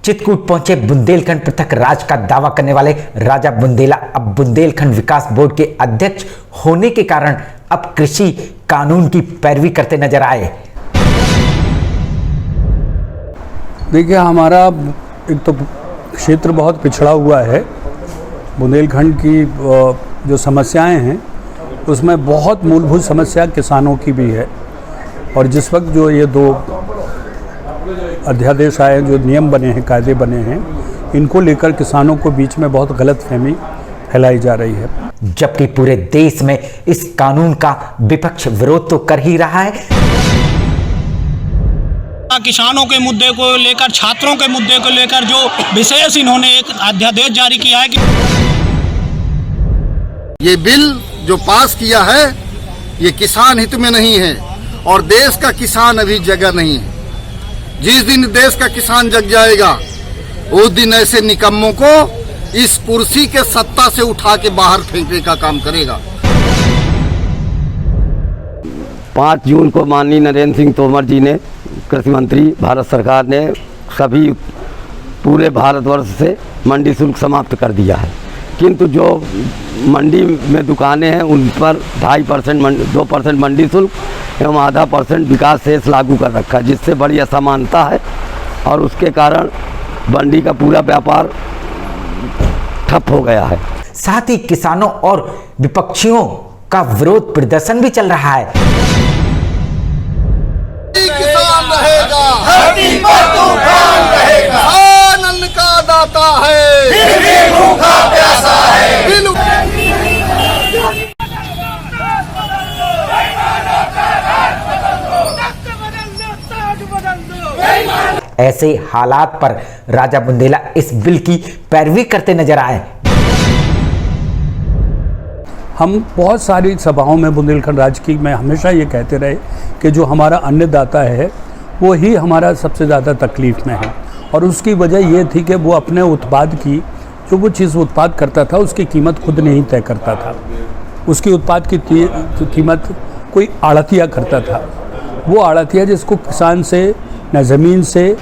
चित्रकूट पहुंचे बुंदेलखंड पृथक राज का दावा करने वाले राजा बुंदेला अब बुंदेलखंड विकास बोर्ड के अध्यक्ष होने के कारण अब कृषि कानून की पैरवी करते नजर आए। देखिए, हमारा एक तो क्षेत्र बहुत पिछड़ा हुआ है। बुंदेलखंड की जो समस्याएं हैं उसमें बहुत मूलभूत समस्या किसानों की भी है। और जिस वक्त जो ये दो अध्यादेश आए, जो नियम बने हैं, कायदे बने हैं, इनको लेकर किसानों को बीच में बहुत गलतफहमी फैलाई जा रही है। जबकि पूरे देश में इस कानून का विपक्ष विरोध तो कर ही रहा है। किसानों के मुद्दे को लेकर, छात्रों के मुद्दे को लेकर जो विशेष इन्होंने एक अध्यादेश जारी किया है कि ये बिल जो पास किया है ये किसान हित में नहीं है और देश का किसान अभी जगा नहीं है। जिस दिन देश का किसान जग जाएगा उस दिन ऐसे निकम्मों को इस कुर्सी के सत्ता से उठा के बाहर फेंकने का काम करेगा। 5 जून को माननीय नरेंद्र सिंह तोमर जी ने, कृषि मंत्री, भारत सरकार ने सभी पूरे भारतवर्ष से मंडी शुल्क समाप्त कर दिया है। किंतु जो मंडी में दुकानें हैं उन पर 2.5% 2% मंडी शुल्क एवं 0.5% विकास सेस लागू कर रखा है, जिससे बड़ी असमानता है और उसके कारण मंडी का पूरा व्यापार ठप हो गया है। साथ ही किसानों और विपक्षियों का विरोध प्रदर्शन भी चल रहा है। किसान रहेगा, धरती पर तूफान रहेगा, अन्न का दाता है, फिर भी भूखा प्यासा है। ऐसे हालात पर राजा बुंदेला इस बिल की पैरवी करते नजर आए। हम बहुत सारी सभाओं में बुंदेलखंड राज्य की में हमेशा ये कहते रहे कि जो हमारा अन्नदाता है वो ही हमारा सबसे ज़्यादा तकलीफ़ में है। और उसकी वजह ये थी कि वो अपने उत्पाद की, जो वो चीज़ उत्पाद करता था उसकी कीमत खुद नहीं तय करता था। उसकी उत्पाद की कीमत कोई आड़तिया करता था। वो आड़तिया जिसको किसान से न ज़मीन से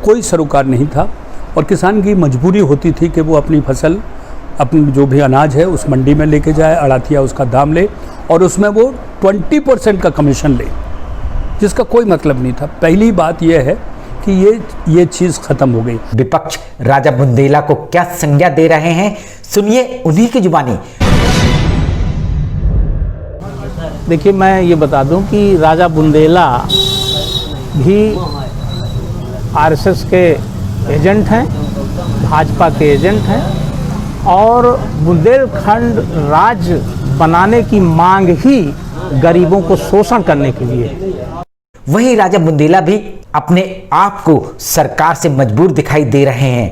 कोई सरोकार नहीं था और किसान की मजबूरी होती थी कि वो अपनी फसल, अपनी जो भी अनाज है उस मंडी में लेके जाए, आड़तिया उसका दाम ले और उसमें वो 20% का कमीशन ले, जिसका कोई मतलब नहीं था। पहली बात यह है कि ये चीज़ ख़त्म हो गई। विपक्ष राजा बुंदेला को क्या संज्ञा दे रहे हैं, सुनिए उन्हीं की जुबानी। देखिए, मैं ये बता दूं कि राजा बुंदेला भी आरएसएस के एजेंट हैं, भाजपा के एजेंट हैं और बुंदेलखंड राज्य बनाने की मांग ही गरीबों को शोषण करने के लिए। वहीं राजा बुंदेला भी अपने आप को सरकार से मजबूर दिखाई दे रहे हैं।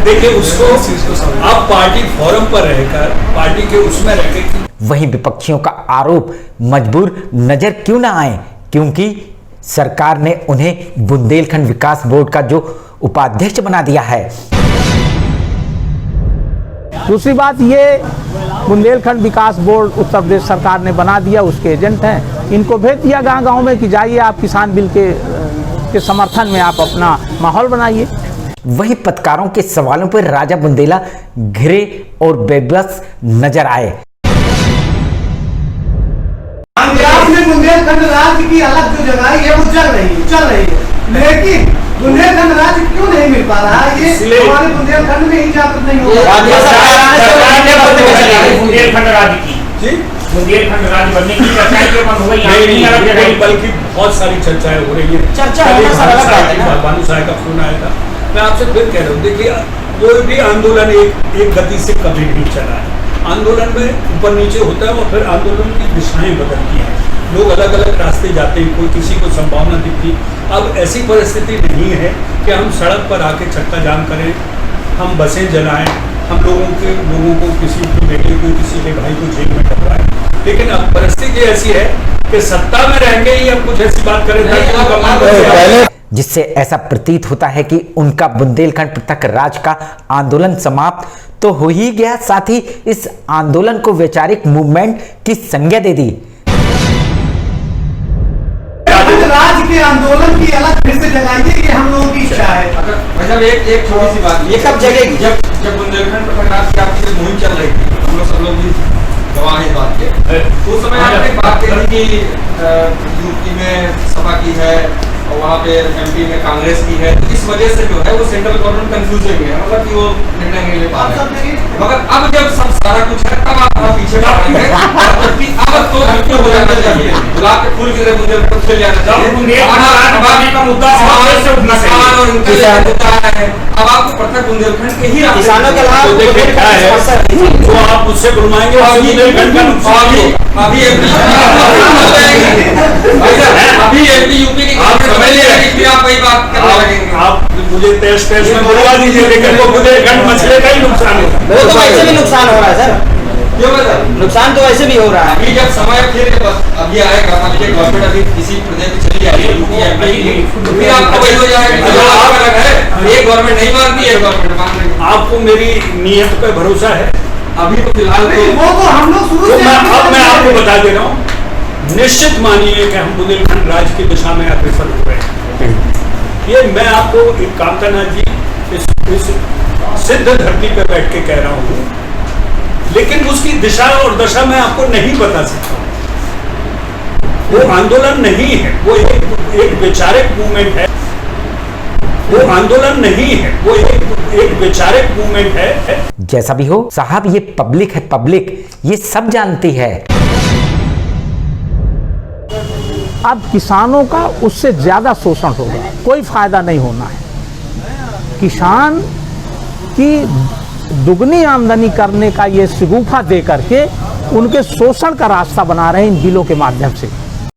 देखिए, उसको आप पार्टी फोरम पर रहकर, पार्टी के उसमें रहकर। वहीं विपक्षियों का आरोप मजबूर नजर क्यों ना आए, क्योंकि सरकार ने उन्हें बुंदेलखंड विकास बोर्ड का जो उपाध्यक्ष बना दिया है। दूसरी बात, ये बुंदेलखंड विकास बोर्ड उत्तर प्रदेश सरकार ने बना दिया, उसके एजेंट हैं। इनको भेज दिया गांव-गांव में कि जाइए आप किसान बिल के समर्थन में आप अपना माहौल बनाइए। वहीं पत्रकारों के सवालों पर राजा बुंदेला घिरे और बेबस नजर आए। पंजाब में बुंदेलखंड राज्य की अलग जो जगह है वो चल रही है, लेकिन बुंदेलखंड राज्य क्यों नहीं मिल पा रहा है? ये हमारे बुंदेलखंड में ही जाकर नहीं हो रहा। बुंदेलखंड राज्य की बुंदेलखंड राज्य बनने की चर्चाएं क्यों बंद हो गई? बल्कि बहुत सारी चर्चाएं हो रही है। भानु साहब का फोन आया था, मैं आपसे फिर कह रहा हूँ, देखिए कोई भी आंदोलन एक गति से कभी नहीं चला है। आंदोलन में ऊपर नीचे होता है और फिर आंदोलन की दिशाएं बदलती हैं, लोग अलग अलग रास्ते जाते हैं, कोई किसी को संभावना दिखती। अब ऐसी परिस्थिति नहीं है कि हम सड़क पर आके चक्का जाम करें, हम बसें जलाएं, हम लोगों को किसी के बेटे को, किसी के भाई को जेल में डलवाएं। लेकिन अब परिस्थिति ऐसी है कि सत्ता में रहेंगे ही हम कुछ ऐसी बात करें। जिससे ऐसा प्रतीत होता है कि उनका बुंदेलखंड पृथक राज का आंदोलन समाप्त तो हो ही गया, साथ ही इस आंदोलन को वैचारिक मूवमेंट की संज्ञा दे दी। राज के आंदोलन की अलग फिर से जगाइए, ये हम लोगों की इच्छा है। मतलब एक छोटी सी बात, ये कब जगेगी? जब बुंदेलखंड पृथक राज की आपकी मुहिम चल रही थी, हम लोग सब लोग भी गवाह इस बात के, उस समय आपने बात कही कि यूपी में सपा की है और वहाँ पे एमपी में कांग्रेस की है, तो इस वजह से जो है वो सेंट्रल गवर्नमेंट कंफ्यूज हो गया, मतलब कि वो निर्णय नहीं ले पा रहे। मगर अब जब सब सारा कुछ है तब आप पीछे पड़ेंगे, अब तो बिल्कुल हो जाना चाहिए, गुलाब के फूल की तरह बुंदेलखंड खिल जाना चाहिए। अब आपको पृथक बुंदेलखंड के ही किसानों के जो आप मुझसे बुलवाएंगे अभी एमपी यूपी की आप वही बात करने लगेंगे। आप मुझे तेज में बुलवा दीजिए, लेकिन वो बुंदेलखंड मसले का ही नुकसान होगा। वो तो वैसे भी नुकसान हो रहा है सर, क्यों सर? नुकसान तो वैसे भी हो रहा है। अभी जब समय फिर अभी आएगा, अभी ये गवर्नमेंट अभी किसी प्रदेश में चली जाएगी, फिर आपको वही हो जाएगा। अलग है, एक गवर्नमेंट नहीं मानती, एक गवर्नमेंट मान रही है। आपको मेरी नीयत पे भरोसा है? अभी तो फिलहाल वो तो हम लोग शुरू से अब मैं आपको बता दे रहा हूँ, निश्चित मानिए कि हम बुंदेलखंड राज की दिशा में अग्रसर हो रहे हैं। ये मैं आपको एक कामतानाथ जी इस सिद्ध धरती पे बैठ के कह रहा हूँ, लेकिन उसकी दिशा और दशा मैं आपको नहीं बता सकता। वो आंदोलन नहीं है, वो एक वैचारिक मूवमेंट है। वो आंदोलन नहीं है, वो एक वैचारिक मूवमेंट है। जैसा भी हो साहब, ये पब्लिक है, पब्लिक ये सब जानती है। अब किसानों का उससे ज़्यादा शोषण होगा, कोई फायदा नहीं होना है। किसान की दुगनी आमदनी करने का ये शगुफा दे करके उनके शोषण का रास्ता बना रहे हैं इन बिलों के माध्यम से।